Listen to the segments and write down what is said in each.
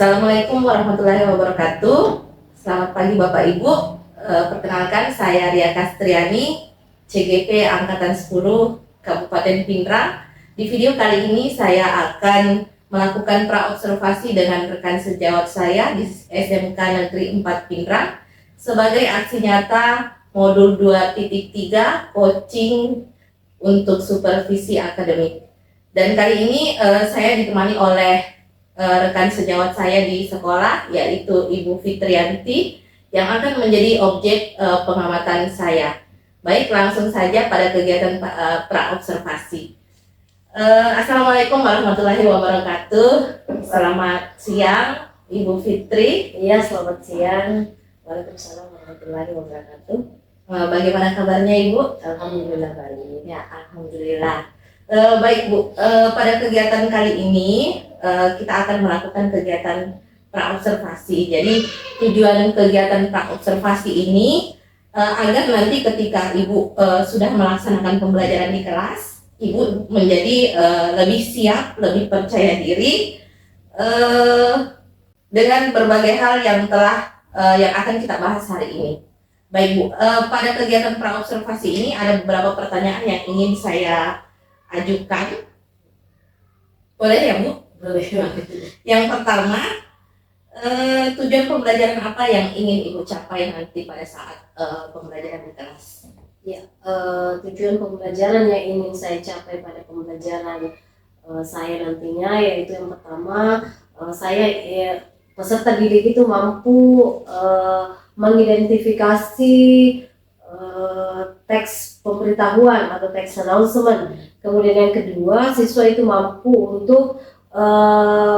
Assalamualaikum warahmatullahi wabarakatuh. Selamat pagi Bapak Ibu. Perkenalkan saya Ria Kastriani, CGP Angkatan 10 Kabupaten Pindrang. Di video kali ini saya akan melakukan praobservasi dengan rekan sejawat saya di SMK Negeri 4 Pindrang sebagai aksi nyata modul 2.3 coaching untuk supervisi akademik. Dan kali ini saya ditemani oleh rekan sejawat saya di sekolah, yaitu Ibu Fitrianti, yang akan menjadi objek pengamatan saya. Baik, langsung saja pada kegiatan praobservasi. Assalamualaikum warahmatullahi wabarakatuh. Selamat siang, Ibu Fitri. Iya, selamat siang. Waalaikumsalam warahmatullahi wabarakatuh. Bagaimana kabarnya Ibu? Alhamdulillah baik. Ya, alhamdulillah. Baik Bu, pada kegiatan kali ini kita akan melakukan kegiatan praobservasi. Jadi tujuan kegiatan praobservasi ini agar nanti ketika Ibu sudah melaksanakan pembelajaran di kelas, Ibu menjadi lebih siap, lebih percaya diri dengan berbagai hal yang yang akan kita bahas hari ini. Baik Bu, pada kegiatan praobservasi ini ada beberapa pertanyaan yang ingin saya ajukan. Boleh ya Bu? Boleh. Yang pertama, tujuan pembelajaran apa yang ingin Ibu capai nanti pada saat pembelajaran di kelas? Ya, tujuan pembelajaran yang ingin saya capai pada pembelajaran saya nantinya yaitu yang pertama, saya peserta didik itu mampu mengidentifikasi teks pemberitahuan atau teks announcement. Kemudian yang kedua, siswa itu mampu untuk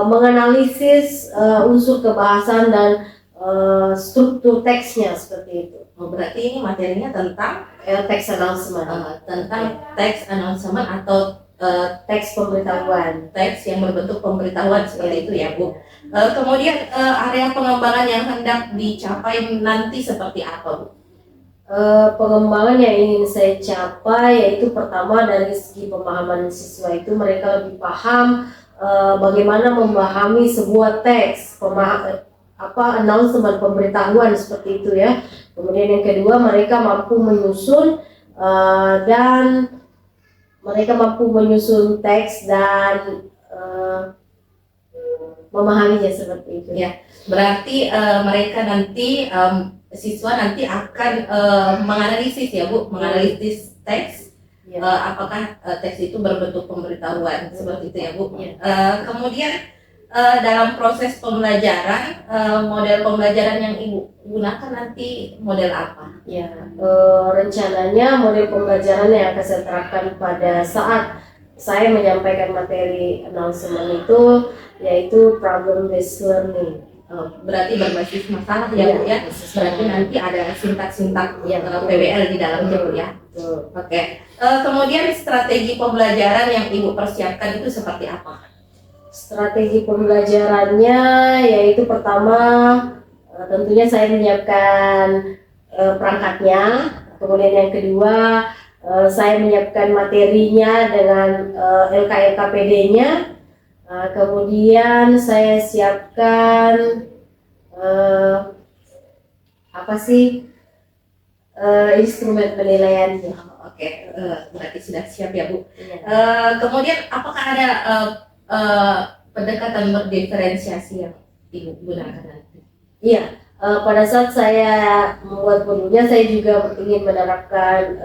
menganalisis unsur kebahasan dan struktur teksnya seperti itu. Berarti ini materinya tentang Teks announcement, teks announcement atau teks pemberitahuan. teks yang berbentuk pemberitahuan seperti itu ya Bu. Kemudian area pengembangan yang hendak dicapai nanti seperti apa Bu? Pengembangan yang ingin saya capai yaitu pertama dari segi pemahaman siswa itu mereka lebih paham bagaimana memahami sebuah teks announcement pemberitahuan seperti itu ya. Kemudian yang kedua mereka mampu menyusun teks dan memahaminya seperti itu ya. Berarti mereka nanti siswa nanti akan menganalisis ya Bu, menganalisis teks ya. Apakah teks itu berbentuk pemberitahuan seperti itu ya Bu. Ya. Kemudian dalam proses pembelajaran, model pembelajaran yang Ibu gunakan nanti model apa? Ya, rencananya model pembelajaran yang akan saya terapkan pada saat saya menyampaikan materi announcement itu yaitu problem based learning. Berarti berbasis masalah ya Bu ya. Berarti nanti ada sintak-sintak PBL di dalamnya Bu ya. Oke. Kemudian strategi pembelajaran yang Ibu persiapkan itu seperti apa? Strategi pembelajarannya yaitu pertama tentunya saya menyiapkan perangkatnya, kemudian yang kedua saya menyiapkan materinya dengan LKPD-nya, kemudian saya siapkan instrumen penilaiannya. Oke, berarti sudah siap ya Bu. Kemudian apakah ada pendekatan berdiferensiasi yang Ibu gunakan nanti? Iya, pada saat saya membuat modulnya saya juga ingin menerapkan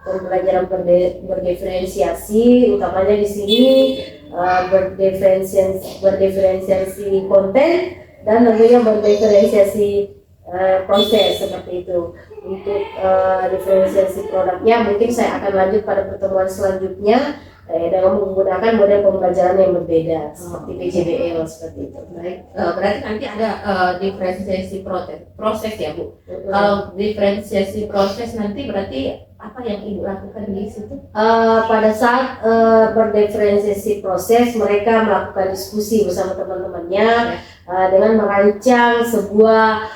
pembelajaran berdiferensiasi, utamanya di sini berdiferensiasi konten dan tentunya berdiferensiasi proses seperti itu. Untuk diferensiasi produknya mungkin saya akan lanjut pada pertemuan selanjutnya dengan menggunakan model pembelajaran yang berbeda seperti PJBL seperti itu. Baik, berarti nanti ada diferensiasi proses ya Bu. Kalau diferensiasi proses nanti berarti apa yang Ibu lakukan di situ? Pada saat berdiferensiasi proses mereka melakukan diskusi bersama teman-temannya dengan merancang sebuah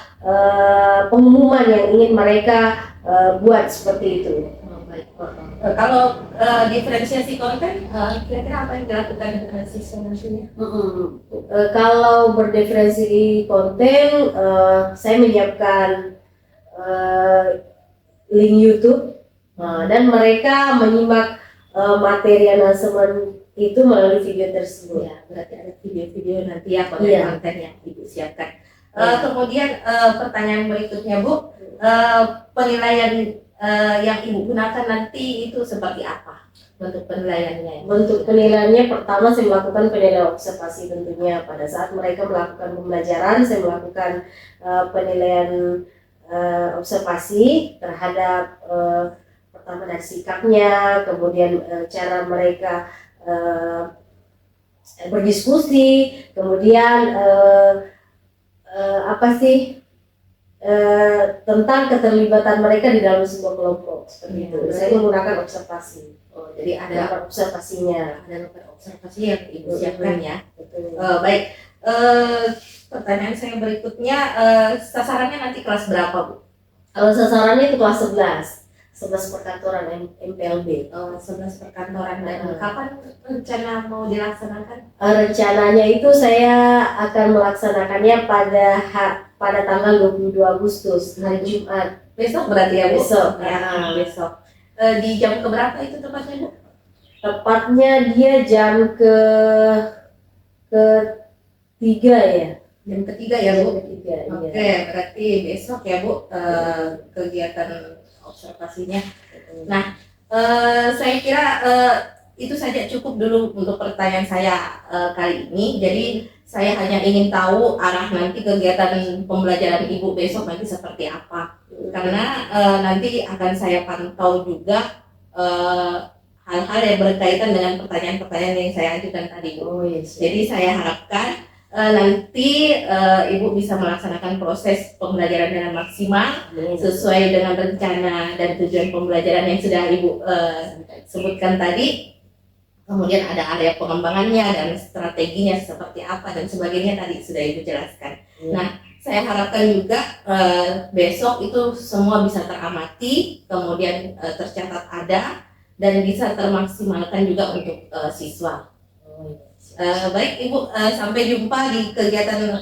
pengumuman yang ingin mereka buat seperti itu. Baik. Kalau diferensiasi konten, kira-kira apa yang dilakukan dengan siswa nantinya? Kalau berdiferensi konten, saya menyiapkan link YouTube, dan mereka menyimak materi announcement itu melalui video tersebut. Ya, berarti ada video-video nanti ya Iya. konten-konten yang Ibu siapkan. Iya. Kemudian pertanyaan berikutnya Bu, penilaian yang Ibu gunakan nanti itu seperti apa bentuk penilaiannya? Bentuk penilaiannya, pertama saya melakukan penilaian observasi tentunya. Pada saat mereka melakukan pembelajaran, saya melakukan penilaian observasi terhadap pertama dari sikapnya, kemudian cara mereka berdiskusi, kemudian tentang keterlibatan mereka di dalam sebuah kelompok seperti itu. Saya menggunakan observasi. Oh, jadi ada observasinya. observasi yang Ibu siapkan ya. Betul. Baik, pertanyaan saya berikutnya, sasarannya nanti kelas berapa Bu? Kalau sasarannya itu kelas 11 perkantoran MPLB. 11 perkantoran. Dan kapan rencana mau dilaksanakan? Rencananya itu saya akan melaksanakannya pada tanggal 22 Agustus, hari Jumat. Besok berarti ya Bu? Besok. Ya, besok. Di jam keberapa itu tepatnya Bu? Tepatnya dia jam ketiga ya. Jam ketiga ya Bu? Ketiga, Oke, iya. berarti besok ya Bu kegiatan observasinya. Nah, saya kira itu saja cukup dulu untuk pertanyaan saya kali ini. Jadi saya hanya ingin tahu arah nanti kegiatan pembelajaran Ibu besok nanti seperti apa. Karena nanti akan saya pantau juga hal-hal yang berkaitan dengan pertanyaan-pertanyaan yang saya ajukan tadi Bu. Oh, yes. Jadi saya harapkan nanti Ibu bisa melaksanakan proses pembelajaran dengan maksimal sesuai dengan rencana dan tujuan pembelajaran yang sudah Ibu sebutkan tadi. Kemudian ada area pengembangannya dan strateginya seperti apa dan sebagainya tadi sudah Ibu jelaskan. Nah, saya harapkan juga besok itu semua bisa teramati, kemudian tercatat ada dan bisa termaksimalkan juga untuk siswa. Baik Ibu, sampai jumpa di kegiatan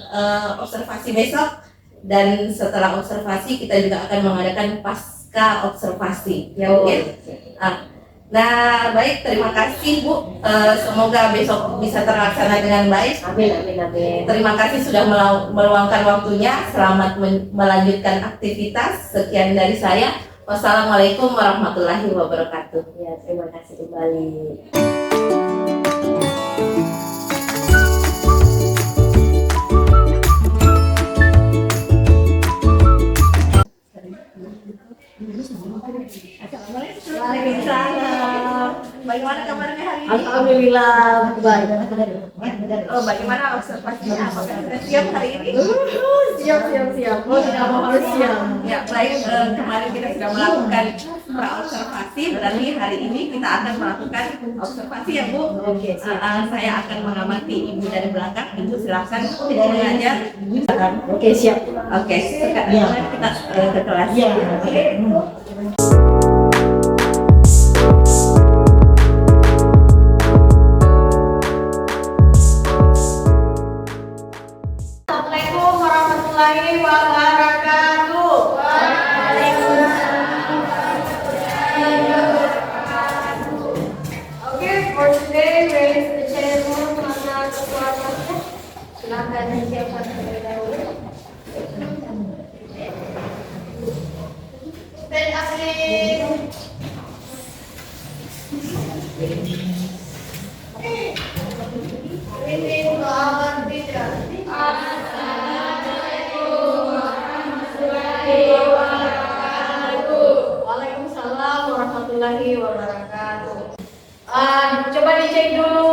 observasi besok, dan setelah observasi kita juga akan mengadakan pasca observasi ya Bu ya. Nah baik, terima kasih Bu, semoga besok bisa terlaksana dengan baik. Amin, amin, amin. Terima kasih sudah meluangkan waktunya, selamat melanjutkan aktivitas. Sekian dari saya, wassalamualaikum warahmatullahi wabarakatuh. Ya, terima kasih kembali. Waalaikumsalam. Bagaimana kabarnya hari ini? Alhamdulillah baik. Bagaimana observasinya? Apakah sudah siap hari ini? Siap. Oh, tidak mau harus siap. Ya baik, kemarin kita sudah melakukan pra-observasi, berarti hari ini kita akan melakukan observasi ya Bu. Oke, siap. Saya akan mengamati Ibu dari belakang. Ibu silakan mengajar. Oke, siap. Oke, sekarang kita ke kelas. Assalamualaikum warahmatullahi wabarakatuh. Okay, for today, raise the chairman mana ketua kelasnya. Silakan disiapkan terlebih dahulu. Stand up please. Greeting to our teacher. Waalaikumsalam warahmatullahi wabarakatuh. Coba dicek dulu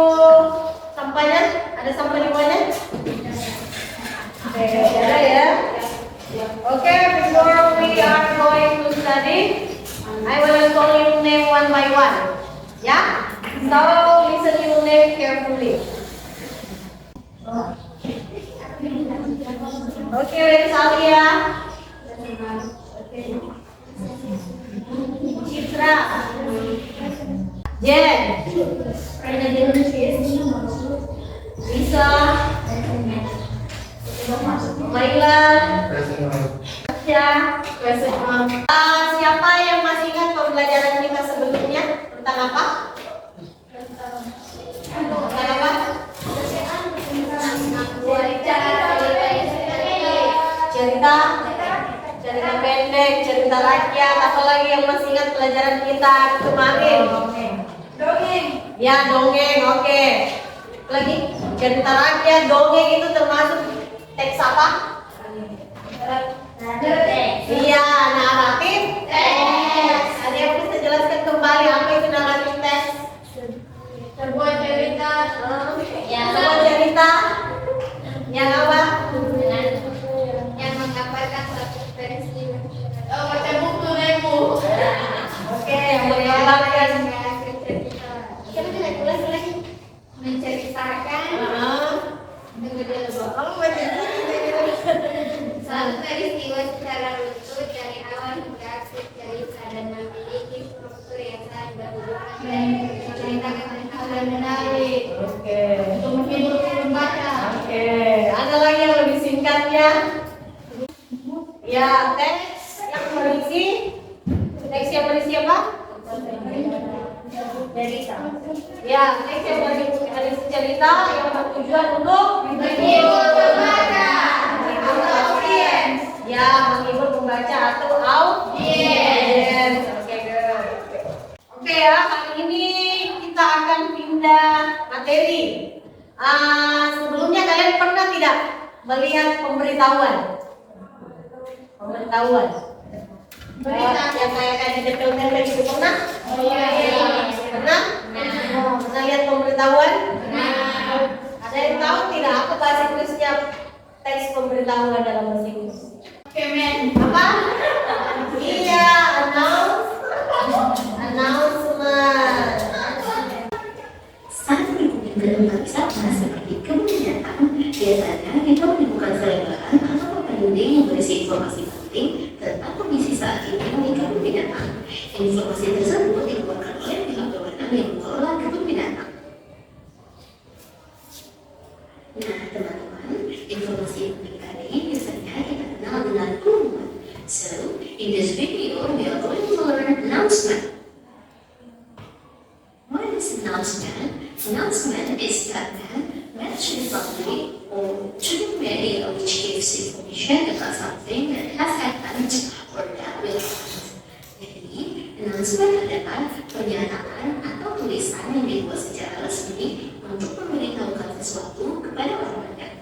sampahnya. Ada sampah di bawahnya? Oke, ada ya. Oke, before we are going to study, I will call your name one by one. Ya? So listen your name carefully. Oke, Salia. Citra. Jen. Bisa. Laila. Ya. Siapa yang masih ingat pembelajaran kita sebelumnya tentang apa? Tentang apa? Cerita pendek, cerita rakyat. Apa lagi yang masih ingat pelajaran kita kemarin? Dongeng. Ya, dongeng. Oke. Lagi cerita rakyat, dongeng itu termasuk teks apa? Iya, naratif teks. Ada yang bisa jelaskan kembali apa itu naratif teks? Sebuah cerita. Sebuah cerita. Yang apa? Yang menggambarkan suatu peristiwa. Oh, baca buku Nemo. Oke, yang menggambarkan menceritakan kalau baca suatu peristiwa secara utuh dari awal hingga akhir cerita dan memiliki struktur yang saling berhubungan dan menceritakan hal yang menarik. Oke. Untuk menghibur pembaca. Oke. Ada lagi yang lebih singkatnya? Ya, teks yang berisi apa? Cerita. Ya, teks yang berisi cerita yang bertujuan untuk menghibur pembaca. Ya, menghibur pembaca atau audiens. Oke, good. Oke ya, kali ini kita akan pindah materi. Sebelumnya kalian pernah tidak melihat pemberitahuan? Yang kayak di detail-detail itu pernah? Pernah? Pernah lihat pemberitahuan? Ada yang tahu tidak apa bahasa Inggrisnya teks pemberitahuan dalam bahasa Inggris? Apa? Iya, announcement. Saat berkunjung ke tempat wisata seperti kebun binatang, biasanya kita menemukan selebaran atau papan yang berisi informasi penting tentang kondisi saat ini di kebun binatang. Informasi tersebut dikeluarkan oleh pihak berwenang yang mengelola kebun binatang. Nah, teman-teman, informasi yang penting tadi biasanya kita kenal dengan pengumuman. So, in this video, we are going to learn announcement. What is announcement? Announcement is statement made to the public or to the media which gives information about something that has happened or that will happen. Jadi, announcement adalah pernyataan atau tulisan yang dibuat secara resmi untuk memberitahukan sesuatu kepada orang banyak.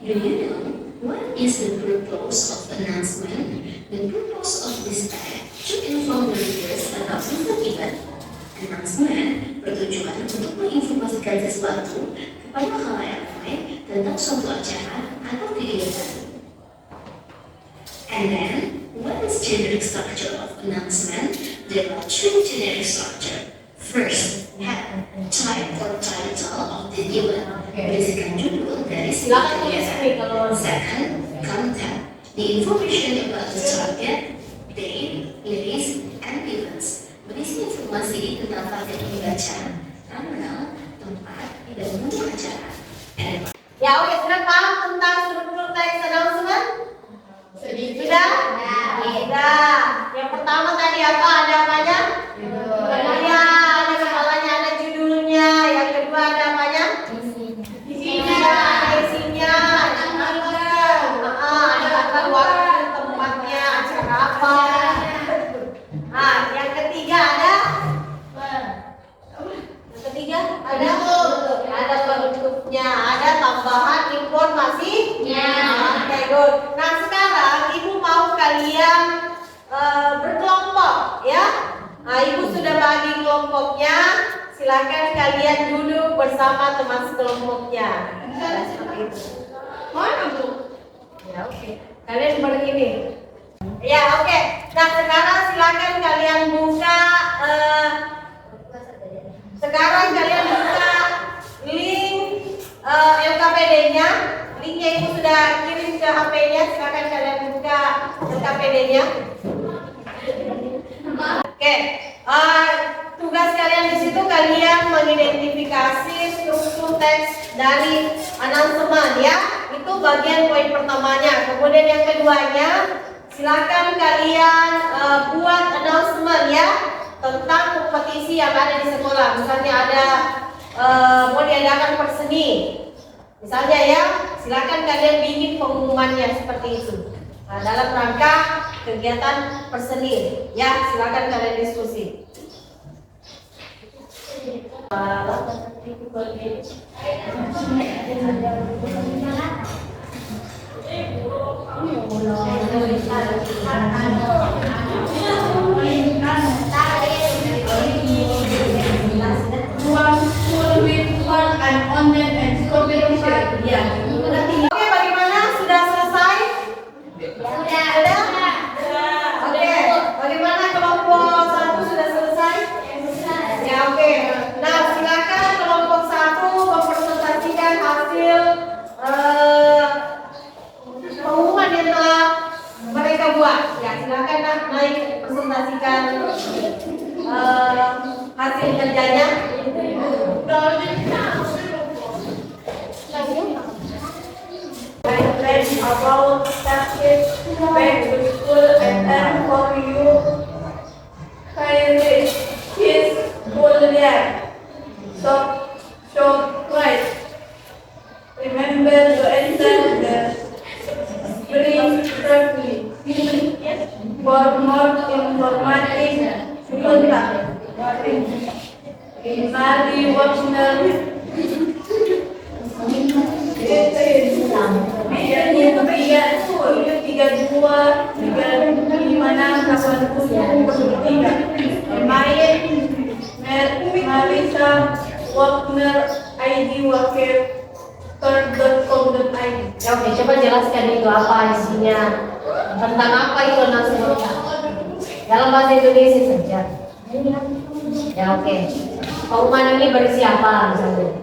Do you know what is the purpose of announcement? The purpose of this act to inform the readers about something event. Announcement bertujuan untuk menginformasikan sesuatu kepada khalayak ramai tentang suatu acara atau kegiatan. And then, what is generic structure of announcement? There are two generic structure. First, head, type or title of the event. Berisikan judul dari Silakan tulis nih kalau Second, content. The information about the target, date, place, and events. Berisi informasi tentang target pembaca, tanggal, tempat, dan bentuk acara. ya, oke, sudah paham tentang struktur teks announcement? Sudah? Sudah. Yang pertama tadi apa? Ada apanya? Iya, ada kepalanya, ada judulnya. Yang kedua ada apanya? Isinya, ada tanggal, waktu, tempatnya, acara apa. Nah, yang ketiga ada? Yang ketiga ada bentuknya, ada tambahan informasinya. Oke, good. Nah, sekarang ibu mau kalian berkelompok, ya. Nah, ibu sudah bagi kelompoknya. Silakan kalian duduk bersama teman sekelompoknya. Nah, seperti itu. Mana bu? Ya, oke. Kalian begini. Ya, oke. Nah, sekarang silakan kalian buka. Link LKPD-nya. Linknya ibu sudah kirim ke HP-nya. Silakan kalian buka LKPD-nya. Oke, tugas kalian di situ kalian mengidentifikasi struktur teks dari announcement ya. Itu bagian poin pertamanya. Kemudian yang keduanya, silakan kalian buat announcement ya tentang kompetisi yang ada di sekolah. Misalnya ada mau diadakan perseni. Misalnya ya, silakan kalian bikin pengumumannya seperti itu. Nah, dalam rangka kegiatan perseni, ya silakan kalian diskusi. Oke, bagaimana? Sudah selesai? Sudah? Oke, bagaimana kelompok 1 sudah selesai? Ya, oke. Nah, silakan kelompok 1 mempresentasikan hasil pengumuman yang telah mereka buat. Ya, silakan naik presentasikan hasil kerjanya. About started back to school and then for you his school year. So right. Remember to enter the spring correctly. For more informative contact. Mari Wagner. Marisa Wagner ID wakil ter.com.id. Ya, oke, coba jelaskan itu apa isinya, tentang apa itu announcement dalam bahasa Indonesia saja. Ya, oke. Pengumuman ini berisi apa misalnya?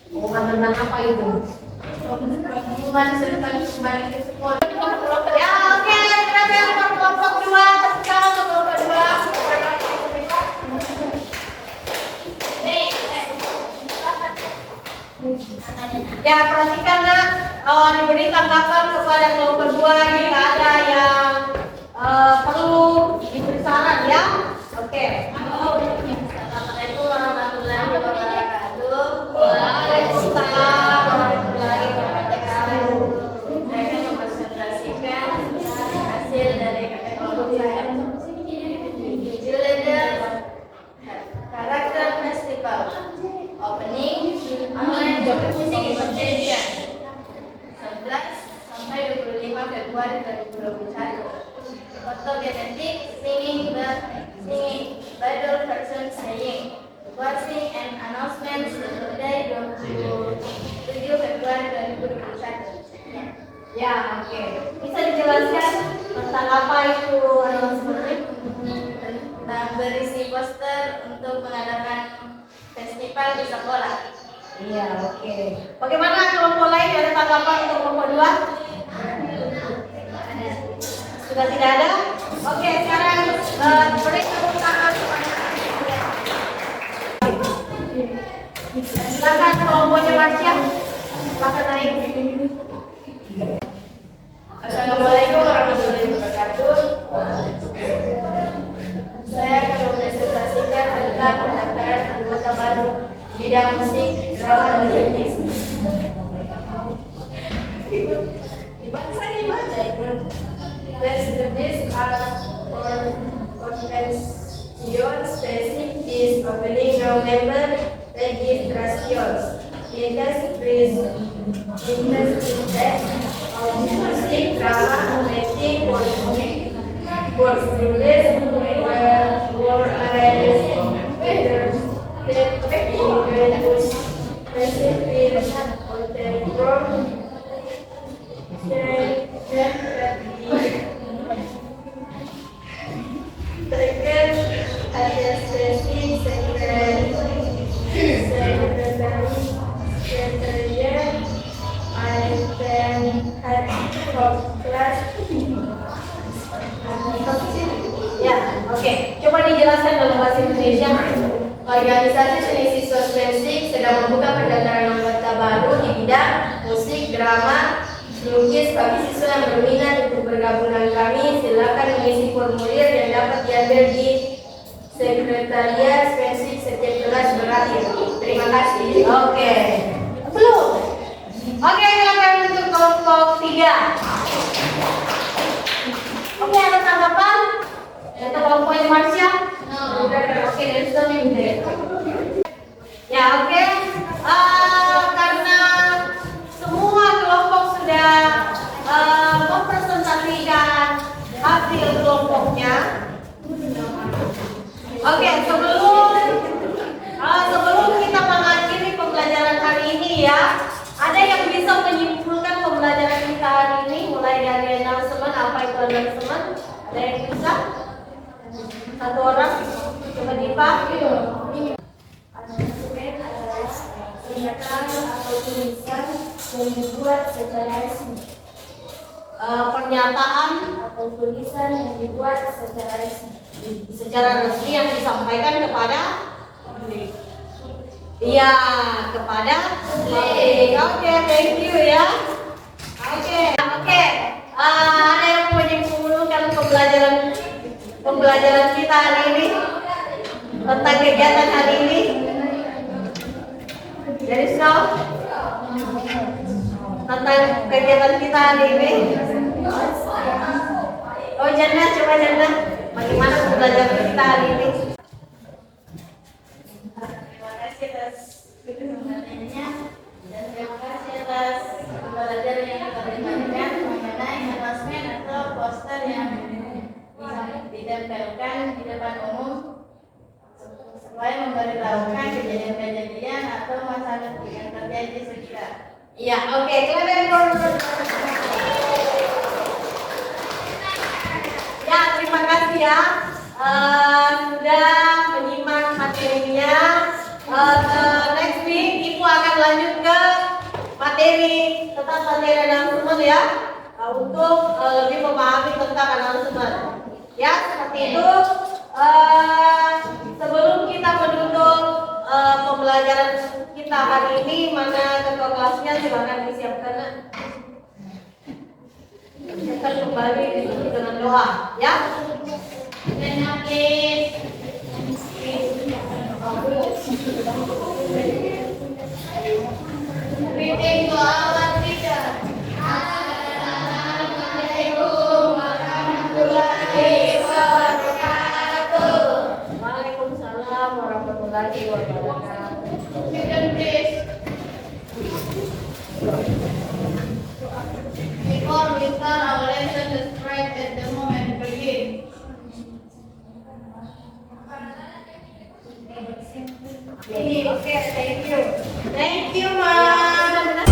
Pengumuman tentang apa itu? Pengumuman tentang kembali ke sekolah. Ya, oke, silakan kelompok 2, sekarang kelompok 2. Ya, perhatikan nak, diberi tanggapan kepada kelompok 2 jika ada yang perlu diberi saran ya. Oke. Assalamualaikum warahmatullahi wabarakatuh. Waalaikumsalam warahmatullahi wabarakatuh. Saya akan mempresentasikan hasil dari kelompok saya. Judulnya Karakter Festival Opening Online Job Competition 11 sampai 25 Februari 2021. Foto genetik singing Bible person saying closing and announcement Saturday 27 Februari 2021. Ya, oke. Bisa dijelaskan tentang apa itu announcement? Tentang berisi poster untuk mengadakan festival di sekolah. Iya, oke. Bagaimana kelompok lain, ada tanggapan untuk kelompok 2? Sudah tidak ada? Oke, sekarang beri tepuk tangan kepada silakan kelompoknya Marsya. Silakan naik. Assalamualaikum warahmatullahi wabarakatuh. Saya akan mempresentasikan tentang pendaftaran anggota baru bidang musik, drama, dan teknik. These are for convention spacing is opening November registrations. Interest please interest of music, drama, acting, for students were arranged kelas. Ya, oke. Coba dijelaskan dalam bahasa Indonesia. Organisasi seni siswa SMENSIK sedang membuka pendaftaran anggota baru di bidang musik, drama, lukis. Bagi siswa yang berminat untuk bergabung dengan kami, silakan mengisi formulir yang dapat diambil di sekretariat SMENSIK setiap kelas berakhir. Terima kasih. Oke. Belum. Oke, silakan untuk kelompok 3. Oke, ada tanggapan? Untuk kelompoknya Marsha? Oke, dari sini. Ya, oke. Karena semua kelompok sudah mempresentasikan hasil kelompoknya. Oke, sebelum kita mengakhiri pembelajaran hari ini ya, ada yang bisa menyimpulkan pembelajaran kita hari ini mulai dari announcement, apa itu announcement? Ada yang bisa? Satu orang? Coba Dipa. Announcement adalah pernyataan atau tulisan yang dibuat secara resmi. Pernyataan Atau tulisan yang dibuat secara resmi. secara resmi yang disampaikan kepada iya, kepada publik. Oke, thank you ya. Oke. Ada yang menyimpulkan pembelajaran kita hari ini tentang kegiatan hari ini? Dari Snow tentang kegiatan kita hari ini. Oh, Jannah, coba Jannah, bagaimana pembelajaran kita hari ini? Terima kasih atas pertanyaannya dan terima kasih atas pembelajaran yang kita berikan mengenai announcement atau poster yang ditempelkan di depan umum supaya memberitahukan kejadian-kejadian atau masalah yang terjadi di sekitar. Iya, oke, kalian ya, terima kasih ya sudah menyimak materinya. Next week Ibu akan lanjut ke materi tentang materi announcement ya, untuk lebih memahami tentang announcement. Ya, seperti itu. Sebelum kita menutup pembelajaran kita hari ini, mana ketua kelasnya silakan disiapkan. Siapkan kembali ditutup dengan doa, ya. Greeting to our teacher. Assalamualaikum warahmatullahi wabarakatuh. Waalaikumsalam warahmatullahi wabarakatuh. Student please. Before we start our lesson, let's pray at the moment begin. Oke, thank you. Thank you, Ma'am.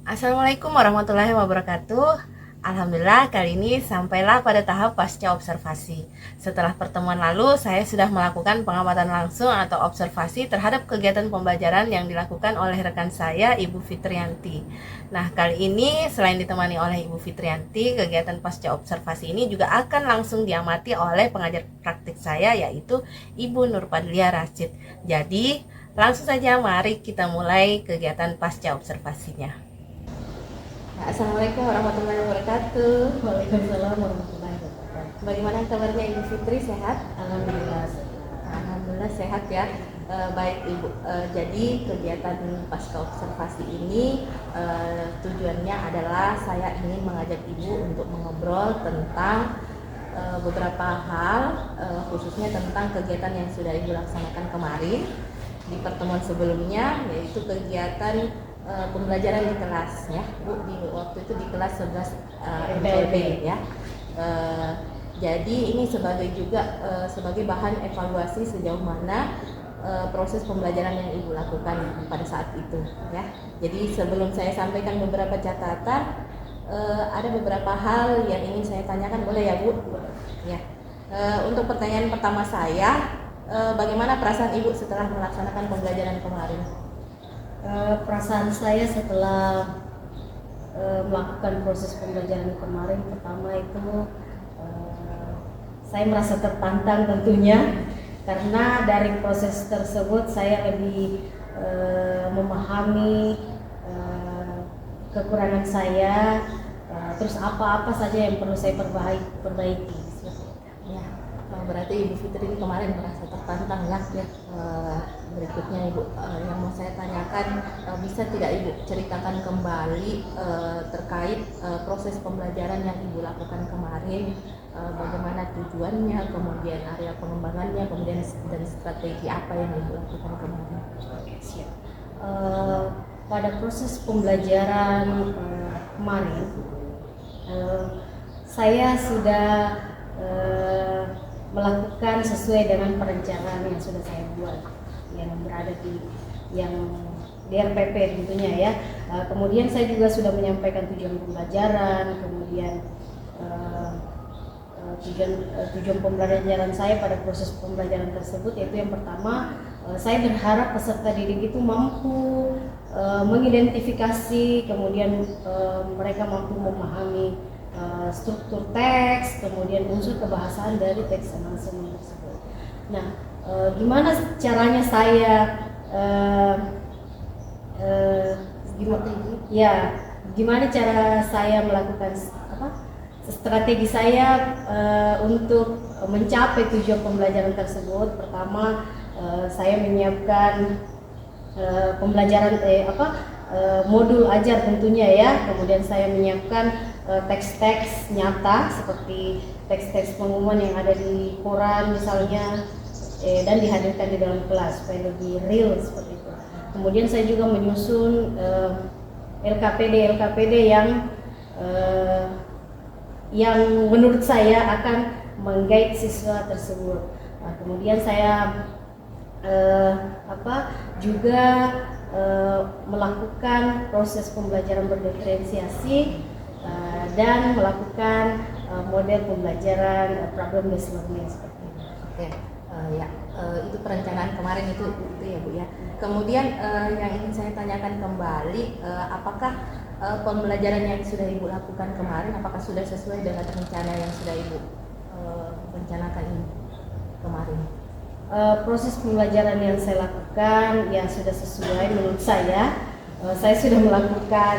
Assalamualaikum warahmatullahi wabarakatuh. Alhamdulillah kali ini sampailah pada tahap pasca observasi. Setelah pertemuan lalu, saya sudah melakukan pengamatan langsung atau observasi terhadap kegiatan pembelajaran yang dilakukan oleh rekan saya, Ibu Fitrianti. Nah, kali ini selain ditemani oleh Ibu Fitrianti, kegiatan pasca observasi ini juga akan langsung diamati oleh pengajar praktik saya, yaitu Ibu Nurpadlia Rashid. Jadi, langsung saja mari kita mulai kegiatan pasca observasinya. Assalamualaikum warahmatullahi wabarakatuh. Waalaikumsalam warahmatullahi wabarakatuh. Bagaimana kabarnya Ibu Fitri, sehat? Alhamdulillah. Alhamdulillah sehat ya. Baik Ibu, jadi kegiatan pasca observasi ini tujuannya adalah saya ingin mengajak Ibu untuk mengobrol tentang beberapa hal, khususnya tentang kegiatan yang sudah Ibu laksanakan kemarin di pertemuan sebelumnya, yaitu kegiatan pembelajaran di kelas ya Bu, di waktu itu di kelas 11 MPLB ya. Jadi ini sebagai juga sebagai bahan evaluasi sejauh mana proses pembelajaran yang Ibu lakukan pada saat itu ya. Jadi sebelum saya sampaikan beberapa catatan, ada beberapa hal yang ingin saya tanyakan, boleh ya Bu? Ya. Untuk pertanyaan pertama saya, bagaimana perasaan Ibu setelah melaksanakan pembelajaran kemarin? Perasaan saya setelah melakukan proses pembelajaran kemarin, pertama itu saya merasa tertantang tentunya, karena dari proses tersebut saya lebih memahami kekurangan saya, terus apa-apa saja yang perlu saya perbaiki. Ya, berarti Ibu Fitri ini kemarin merasa tertantang ya. Berikutnya Ibu, yang mau saya tanyakan, bisa tidak Ibu ceritakan kembali terkait proses pembelajaran yang Ibu lakukan kemarin, bagaimana tujuannya, kemudian area pengembangannya, kemudian dan strategi apa yang Ibu lakukan kemarin? Siap. Pada proses pembelajaran kemarin, saya sudah melakukan sesuai dengan perencanaan yang sudah saya buat, yang berada di RPP tentunya ya. Kemudian saya juga sudah menyampaikan tujuan pembelajaran, kemudian tujuan pembelajaran saya pada proses pembelajaran tersebut, yaitu yang pertama, saya berharap peserta didik itu mampu mengidentifikasi, kemudian mereka mampu memahami struktur teks, kemudian unsur kebahasaan dari teks announcement tersebut. Nah, gimana caranya saya gimana cara saya melakukan strategi saya untuk mencapai tujuan pembelajaran tersebut? Pertama, saya menyiapkan pembelajaran modul ajar tentunya ya. Kemudian saya menyiapkan teks-teks nyata seperti teks-teks pengumuman yang ada di koran misalnya, dan dihadirkan di dalam kelas supaya lebih real seperti itu. Kemudian saya juga menyusun LKPD yang menurut saya akan menggait siswa tersebut. Nah, kemudian saya juga melakukan proses pembelajaran berdiferensiasi dan melakukan model pembelajaran problem based learning seperti itu. Oke, itu perencanaan kemarin itu ya Bu ya. Kemudian yang ingin saya tanyakan kembali, apakah pembelajaran yang sudah Ibu lakukan kemarin, apakah sudah sesuai dengan rencana yang sudah Ibu rencanakan ini kemarin? Proses pembelajaran yang saya lakukan ya sudah sesuai menurut saya. Saya sudah melakukan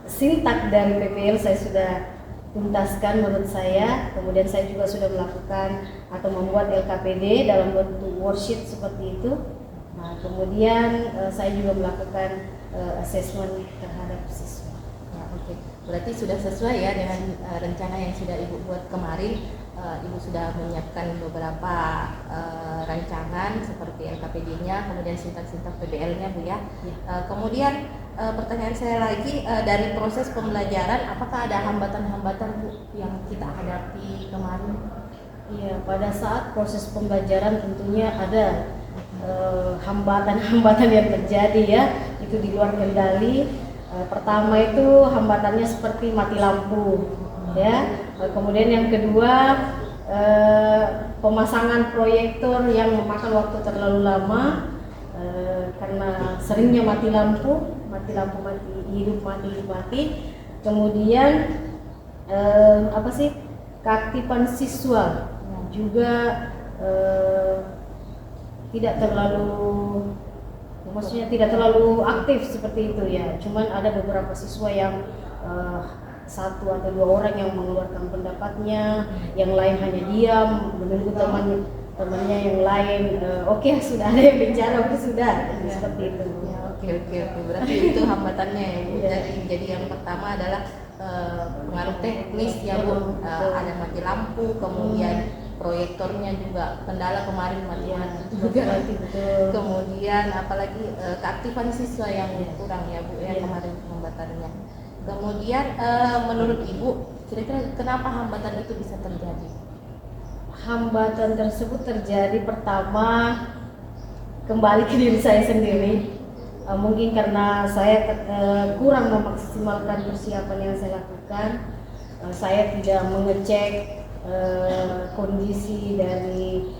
sintak dari PPL saya sudah tuntaskan menurut saya. Kemudian saya juga sudah melakukan atau membuat LKPD dalam bentuk worksheet seperti itu. Nah, kemudian saya juga melakukan assessment terhadap siswa. Ya, oke. Berarti sudah sesuai ya dengan rencana yang sudah Ibu buat kemarin. Ibu sudah menyiapkan beberapa rancangan seperti LKPD-nya, kemudian sintak-sintak PBL-nya Bu ya. Kemudian pertanyaan saya lagi, dari proses pembelajaran apakah ada hambatan-hambatan Bu yang kita hadapi kemarin? Iya, pada saat proses pembelajaran tentunya ada hambatan-hambatan yang terjadi ya, itu di luar kendali. Pertama itu hambatannya seperti mati lampu ya. Kemudian yang kedua, pemasangan proyektor yang memakan waktu terlalu lama karena seringnya mati lampu hidup mati. Kemudian keaktifan siswa juga tidak terlalu aktif seperti itu ya. Cuman ada beberapa siswa yang satu atau dua orang yang mengeluarkan pendapatnya, yang lain hanya diam menunggu temannya yang lain. Oke, sudah ada yang bicara, sudah seperti itu. Ya, oke. Berarti itu hambatannya ya Bu. Jadi yang pertama adalah pengaruh teknis ya Bu. Ada mati lampu, kemudian proyektornya juga kendala kemarin mati juga. Kemudian apalagi keaktifan siswa yang kurang ya Bu ya kemarin hambatannya. Kemudian menurut Ibu, kira-kira kenapa hambatan itu bisa terjadi? Hambatan tersebut terjadi pertama kembali ke diri saya sendiri. Mungkin karena saya kurang memaksimalkan persiapan yang saya lakukan. Saya tidak mengecek kondisi dari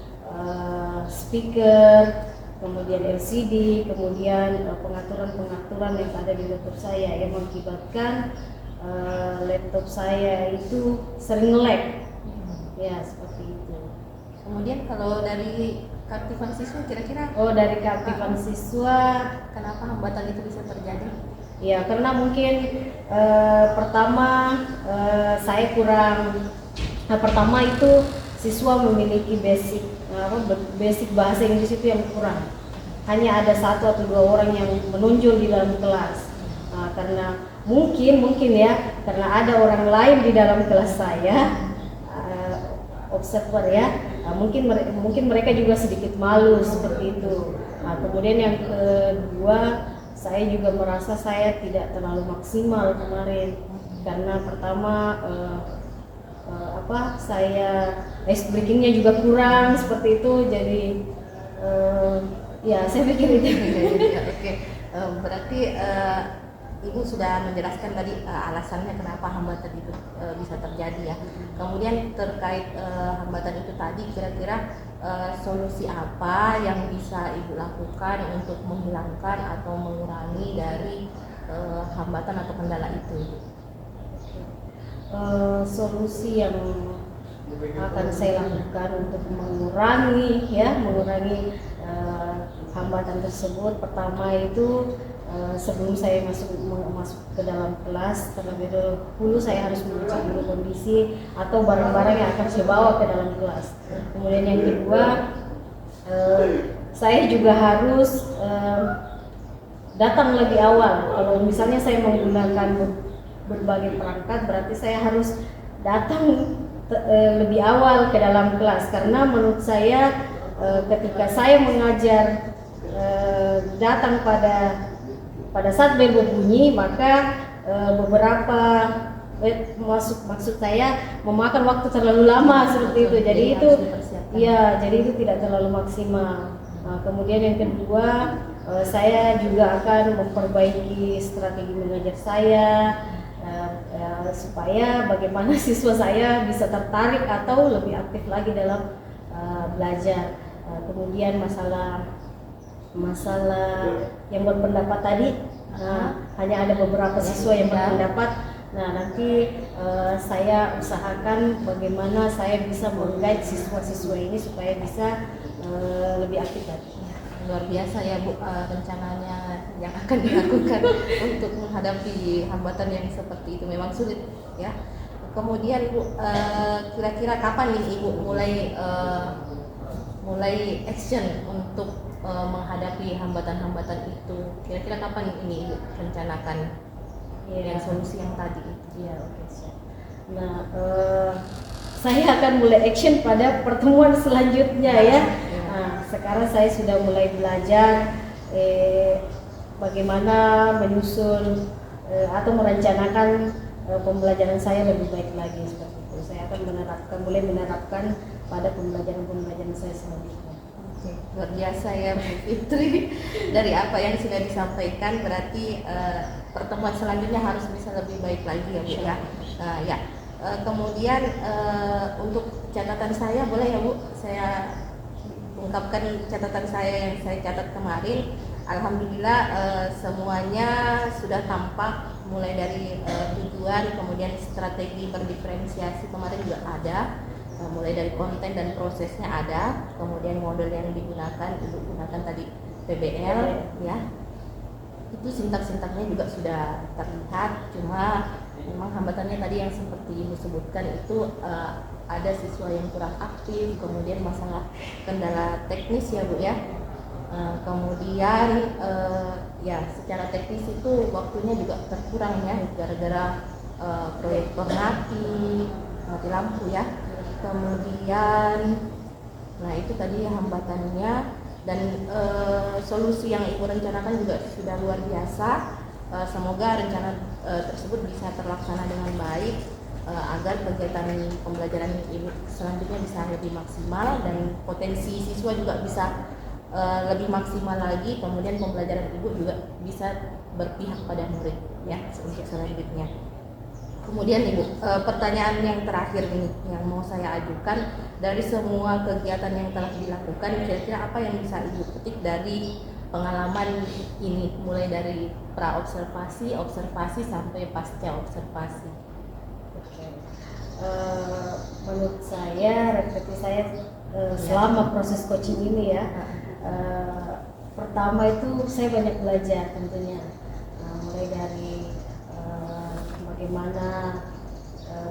speaker, kemudian LCD, kemudian pengaturan-pengaturan yang ada di laptop saya yang mengakibatkan laptop saya itu sering lag. Ya, seperti itu. Kemudian kalau dari keaktifan siswa kira-kira Dari keaktifan siswa, kenapa hambatan itu bisa terjadi? ya karena mungkin pertama saya kurang. Pertama itu siswa memiliki basic bahasa Inggris itu yang kurang. Hanya ada 1 atau 2 orang yang menonjol di dalam kelas. Karena mungkin ya, karena ada orang lain di dalam kelas saya, observer ya, mungkin mereka juga sedikit malu seperti itu. Kemudian yang kedua, saya juga merasa saya tidak terlalu maksimal kemarin karena pertama saya ice breakingnya juga kurang seperti itu, jadi ya saya pikir itu. Oke. Berarti Ibu sudah menjelaskan tadi alasannya kenapa hambatan itu bisa terjadi ya. Kemudian terkait hambatan itu tadi, kira-kira solusi apa yang bisa Ibu lakukan untuk menghilangkan atau mengurangi dari hambatan atau kendala itu? Solusi yang akan saya lakukan untuk mengurangi hambatan tersebut, pertama itu sebelum saya masuk ke dalam kelas, terlebih dahulu saya harus mengecek dulu kondisi atau barang-barang yang akan saya bawa ke dalam kelas. Kemudian yang kedua, saya juga harus datang lebih awal. Kalau misalnya saya menggunakan berbagai perangkat, berarti saya harus datang lebih awal ke dalam kelas, karena menurut saya ketika saya mengajar datang pada saat bel berbunyi, maka beberapa maksud saya memakan waktu terlalu lama seperti itu. Jadi itu tidak terlalu maksimal. Kemudian yang kedua, saya juga akan memperbaiki strategi mengajar saya supaya bagaimana siswa saya bisa tertarik atau lebih aktif lagi dalam belajar. Kemudian masalah yang berpendapat tadi, hanya ada beberapa siswa yang berpendapat. Nanti saya usahakan bagaimana saya bisa meng-guide siswa-siswa ini supaya bisa lebih aktif lagi. Luar biasa ya Bu, rencananya yang akan dilakukan untuk menghadapi hambatan yang seperti itu memang sulit ya. Kemudian Bu, kira-kira kapan nih Ibu mulai action untuk menghadapi hambatan-hambatan itu? Kira-kira kapan ini Ibu rencanakan yang solusi yang tadi itu? Ya, oke. Nah, saya akan mulai action pada pertemuan selanjutnya ya. Nah, sekarang saya sudah mulai belajar bagaimana menyusun atau merencanakan pembelajaran saya lebih baik lagi seperti itu. Saya akan mulai menerapkan pada pembelajaran saya selanjutnya. Oke, luar biasa ya Bu Fitri. Dari apa yang sudah disampaikan, berarti pertemuan selanjutnya harus bisa lebih baik lagi ya Bu ya. Kemudian untuk catatan saya, boleh ya Bu saya ungkapkan catatan saya yang saya catat kemarin. Alhamdulillah semuanya sudah tampak, mulai dari tujuan, kemudian strategi berdiferensiasi kemarin juga ada, mulai dari konten dan prosesnya ada, kemudian model yang digunakan, Ibu gunakan tadi PBL ya. Itu sintak-sintaknya juga sudah terlihat, cuma memang hambatannya tadi yang seperti Ibu sebutkan itu ada siswa yang kurang aktif, kemudian masalah kendala teknis ya Bu ya. Kemudian ya secara teknis itu waktunya juga terkurang ya, gara-gara proyektor mati lampu ya. Kemudian nah itu tadi hambatannya, dan solusi yang Ibu rencanakan juga sudah luar biasa. Semoga rencana tersebut bisa terlaksana dengan baik, agar kegiatan pembelajaran Ibu selanjutnya bisa lebih maksimal dan potensi siswa juga bisa lebih maksimal lagi. Kemudian pembelajaran Ibu juga bisa berpihak pada murid ya untuk selanjutnya. Kemudian Ibu, pertanyaan yang terakhir ini yang mau saya ajukan, dari semua kegiatan yang telah dilakukan, kira-kira apa yang bisa Ibu petik dari pengalaman ini, mulai dari pra-observasi, observasi, sampai pasca observasi? Oke. Menurut saya, refleksi saya selama proses coaching ini ya, pertama itu saya banyak belajar tentunya, mulai dari bagaimana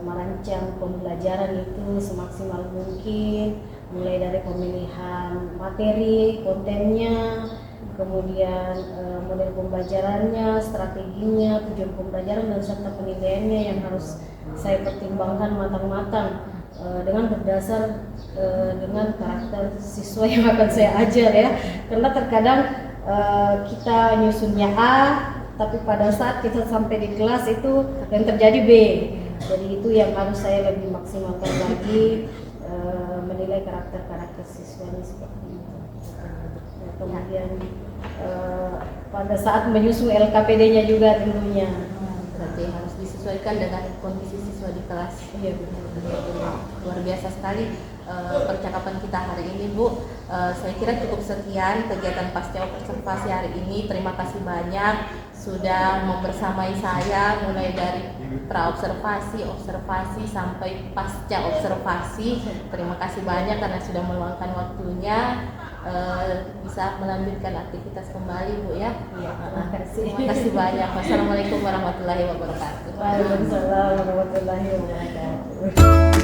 merancang pembelajaran itu semaksimal mungkin, mulai dari pemilihan materi, kontennya, kemudian model pembelajarannya, strateginya, tujuan pembelajaran, dan serta penilaiannya yang harus saya pertimbangkan matang-matang dengan berdasar dengan karakter siswa yang akan saya ajar ya. Karena terkadang kita nyusunnya A, tapi pada saat kita sampai di kelas itu yang terjadi B. Jadi itu yang harus saya lebih maksimalkan lagi, menilai karakter siswanya seperti itu. Nah, kemudian pada saat menyusun LKPD-nya juga tentunya. Berarti harus disesuaikan dengan kondisi siswa di kelas. Iya benar. Luar biasa sekali percakapan kita hari ini, Bu. Saya kira cukup sekian kegiatan pasca observasi hari ini. Terima kasih banyak sudah membersamai saya mulai dari pra-observasi, observasi, sampai pasca observasi. Terima kasih banyak karena sudah meluangkan waktunya. Bisa melanjutkan aktivitas kembali, Bu ya. Iya, terima kasih. Terima kasih banyak. Wassalamualaikum warahmatullahi wabarakatuh. Waalaikumsalam warahmatullahi wabarakatuh.